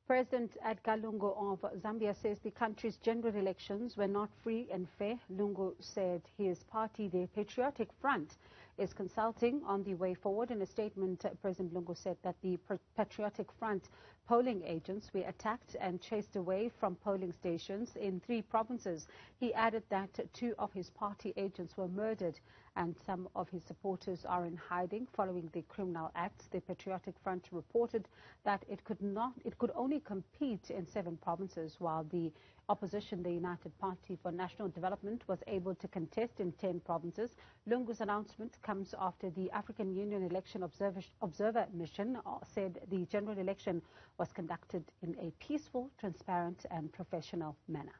President Edgar Lungu of Zambia says the country's general elections were not free and fair. Lungu said his party, the Patriotic Front, is consulting on the way forward. In a statement, President Lungu said that the Patriotic Front polling agents were attacked and chased away from polling stations in 3 provinces. He added that 2 of his party agents were murdered and some of his supporters are in hiding following the criminal acts. The Patriotic Front reported that it could only compete in 7 provinces, while the opposition, the United Party for National Development, was able to contest in 10 provinces. Lungu's announcement comes after the African Union Election Observer Mission said the general election was conducted in a peaceful, transparent and professional manner.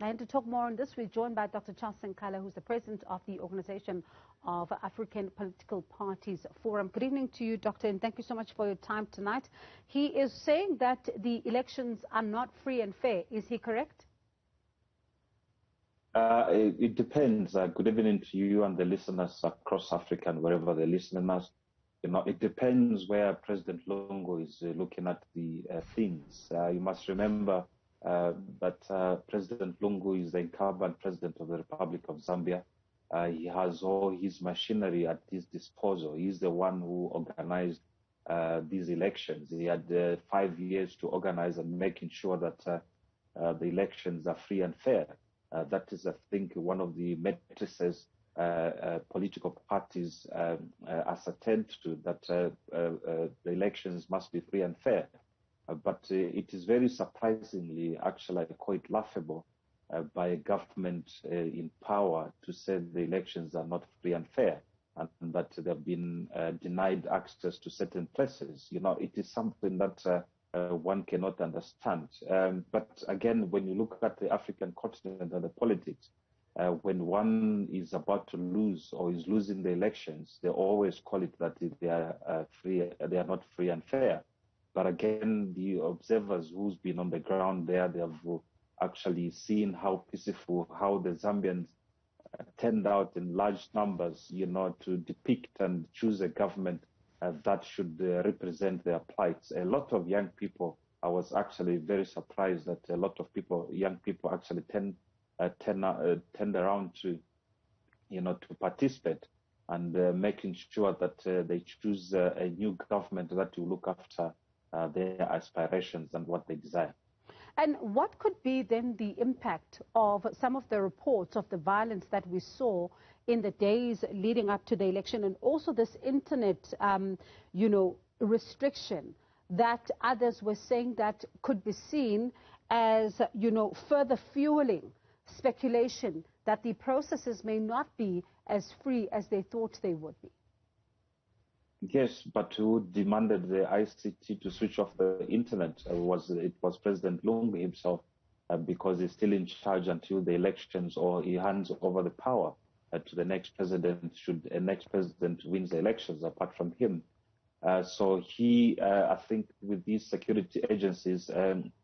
And to talk more on this, we're joined by Dr. Charles Sinkala, who's the president of the Organization of African Political Parties Forum. Good evening to you, Doctor, and thank you so much for your time tonight. He is saying that the elections are not free and fair. Is he correct? It depends. Good evening to you and the listeners across Africa and wherever they're listening us. It depends where President Lungu is looking at the things. You must remember that President Lungu is the incumbent president of the Republic of Zambia. He has all his machinery at his disposal. He's the one who organized these elections. He had 5 years to organize and making sure that the elections are free and fair. That is, I think, one of the matrices political parties ascertained to, that the elections must be free and fair. But it is very surprisingly, actually quite laughable by a government in power to say the elections are not free and fair and that they've been denied access to certain places. It is something that one cannot understand. But again, when you look at the African continent and the politics, when one is about to lose or is losing the elections, they always call it that they are they are not free and fair. But again, the observers who's been on the ground there, they have actually seen how peaceful, how the Zambians turned out in large numbers, to depict and choose a government that should represent their plights. A lot of young people, I was actually very surprised that a lot of young people actually turned around to, to participate and making sure that they choose a new government that will look after their aspirations and what they desire. And what could be then the impact of some of the reports of the violence that we saw in the days leading up to the election, and also this internet, restriction that others were saying that could be seen as, further fueling speculation that the processes may not be as free as they thought they would be? Yes, but who demanded the ICT to switch off the internet? It was President Lungu himself, because he's still in charge until the elections, or he hands over the power to the next president should a next president wins the elections apart from him. So he, I think, with these security agencies,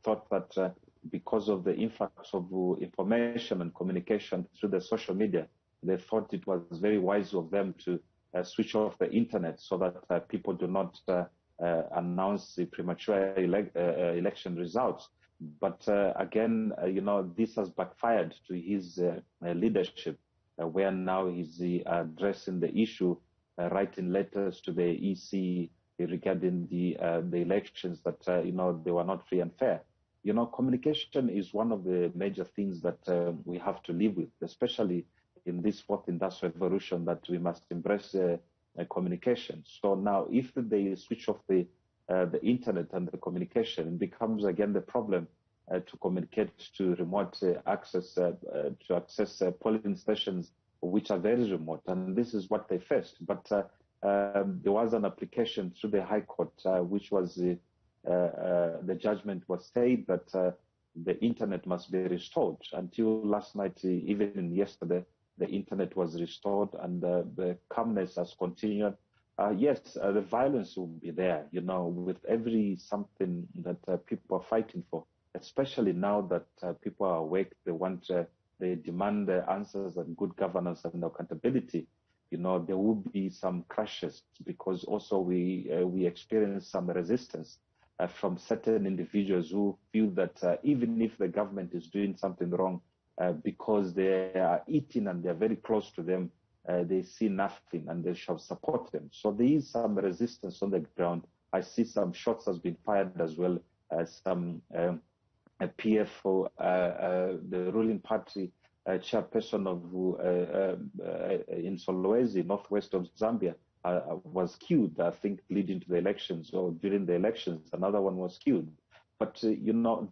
thought that because of the influx of information and communication through the social media, they thought it was very wise of them to switch off the internet so that people do not announce the premature election results. But again, this has backfired to his leadership, where now he's addressing the issue, writing letters to the EC regarding the elections that they were not free and fair. Communication is one of the major things that we have to live with, especially in this fourth industrial revolution, that we must embrace communication. So now, if they switch off the internet and the communication, it becomes again the problem to communicate to remote access, to access polling stations which are very remote, and this is what they faced. But there was an application through the High Court, which was the judgment was said that the internet must be restored. Until last night, even yesterday, the internet was restored, and the calmness has continued. Yes, the violence will be there, with every something that people are fighting for, especially now that people are awake. They demand answers and good governance and accountability. There will be some crashes, because also we experience some resistance from certain individuals who feel that even if the government is doing something wrong, because they are eating and they're very close to them, they see nothing and they shall support them. So there is some resistance on the ground. I see some shots has been fired as well. Some PF for the ruling party chairperson of in Solwezi, northwest of Zambia, was killed, I think, leading to the elections or during the elections. Another one was killed. But,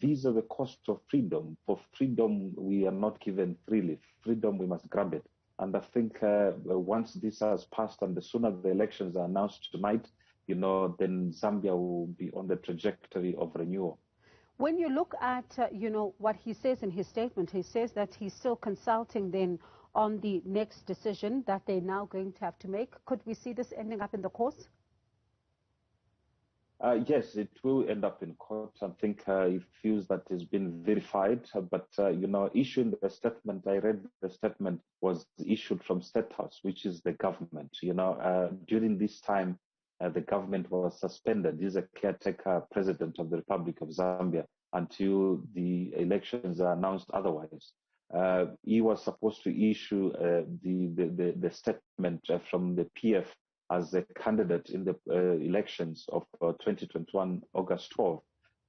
these are the costs of freedom. For freedom, we are not given freely. Freedom, we must grab it. And I think once this has passed and the sooner the elections are announced tonight, then Zambia will be on the trajectory of renewal. When you look at, what he says in his statement, he says that he's still consulting then on the next decision that they're now going to have to make. Could we see this ending up in the courts? Yes, it will end up in court. I think he feels that it's been verified. But, issuing the statement, I read the statement was issued from State House, which is the government. During this time, the government was suspended. He's a caretaker president of the Republic of Zambia until the elections are announced otherwise. He was supposed to issue the statement from the PF as a candidate in the elections of 2021, August 12,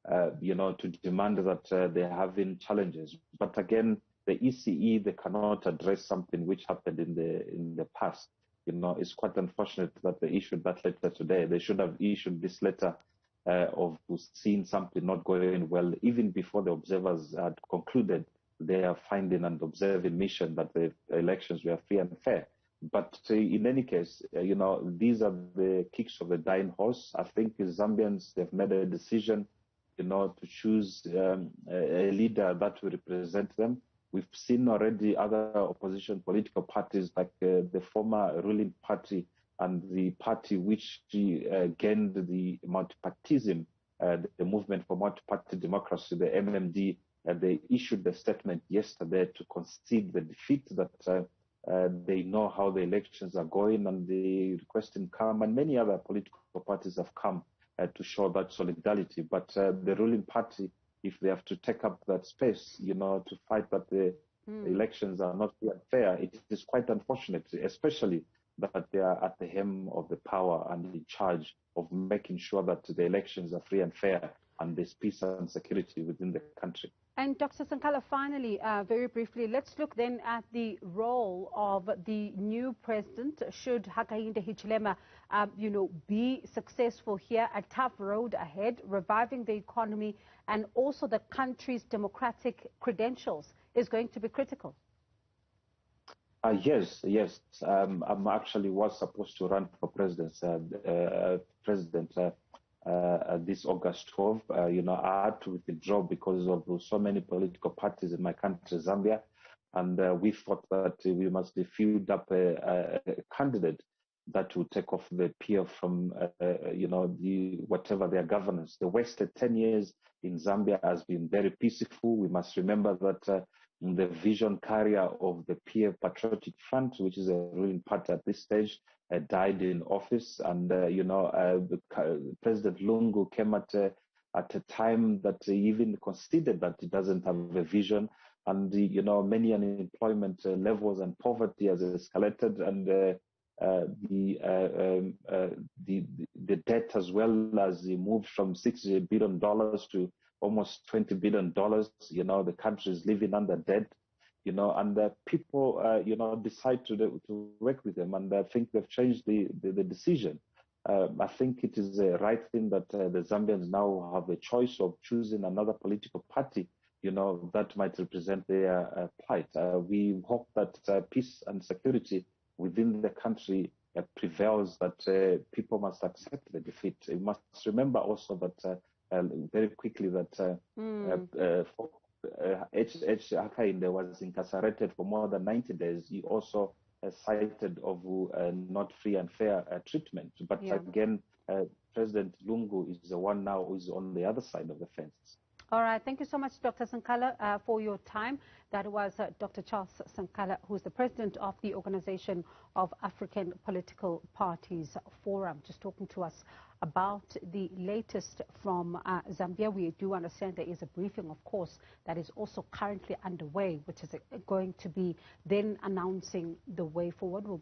to demand that they're having challenges. But again, the ECE, they cannot address something which happened in the past. It's quite unfortunate that they issued that letter today. They should have issued this letter of seeing something not going well, even before the observers had concluded their finding and observing mission that the elections were free and fair. But in any case, these are the kicks of the dying horse. I think the Zambians, they've made a decision, to choose a leader that will represent them. We've seen already other opposition political parties like the former ruling party and the party which gained the multipartism, the movement for multi-party democracy, the MMD. They issued a statement yesterday to concede the defeat that they know how the elections are going and they requesting calm, and many other political parties have come to show that solidarity. But the ruling party, if they have to take up that space, to fight that the elections are not free and fair, it is quite unfortunate, especially that they are at the helm of the power and in charge of making sure that the elections are free and fair and there's peace and security within the country. And Dr. Sinkala, finally, very briefly, let's look then at the role of the new president. Should Hakainde Hichilema, be successful here, a tough road ahead, reviving the economy and also the country's democratic credentials is going to be critical. Yes. I'm actually was supposed to run for president this August 12. I had to withdraw because of so many political parties in my country, Zambia, and we thought that we must field up a candidate that will take off the peer from, whatever their governance. The wasted 10 years in Zambia has been very peaceful. We must remember that the vision carrier of the Peer Patriotic Front, which is a ruling party at this stage, died in office, and President Lungu came at a time that he even considered that he doesn't have a vision, and many unemployment levels and poverty has escalated, and the debt as well as he moved from $60 billion to almost $20 billion. The country is living under debt. And people, decide to work with them, and I think they've changed the decision. I think it is the right thing that the Zambians now have a choice of choosing another political party, that might represent their plight. We hope that peace and security within the country prevails, that people must accept the defeat. You must remember also that very quickly that H. Hakainde was incarcerated for more than 90 days. He also cited of not free and fair treatment. But again, President Lungu is the one now who is on the other side of the fence. All right. Thank you so much, Dr. Sinkala, for your time. That was Dr. Charles Sinkala, who is the president of the Organization of African Political Parties Forum, just talking to us about the latest from Zambia. We do understand there is a briefing, of course, that is also currently underway, which is going to be then announcing the way forward. We'll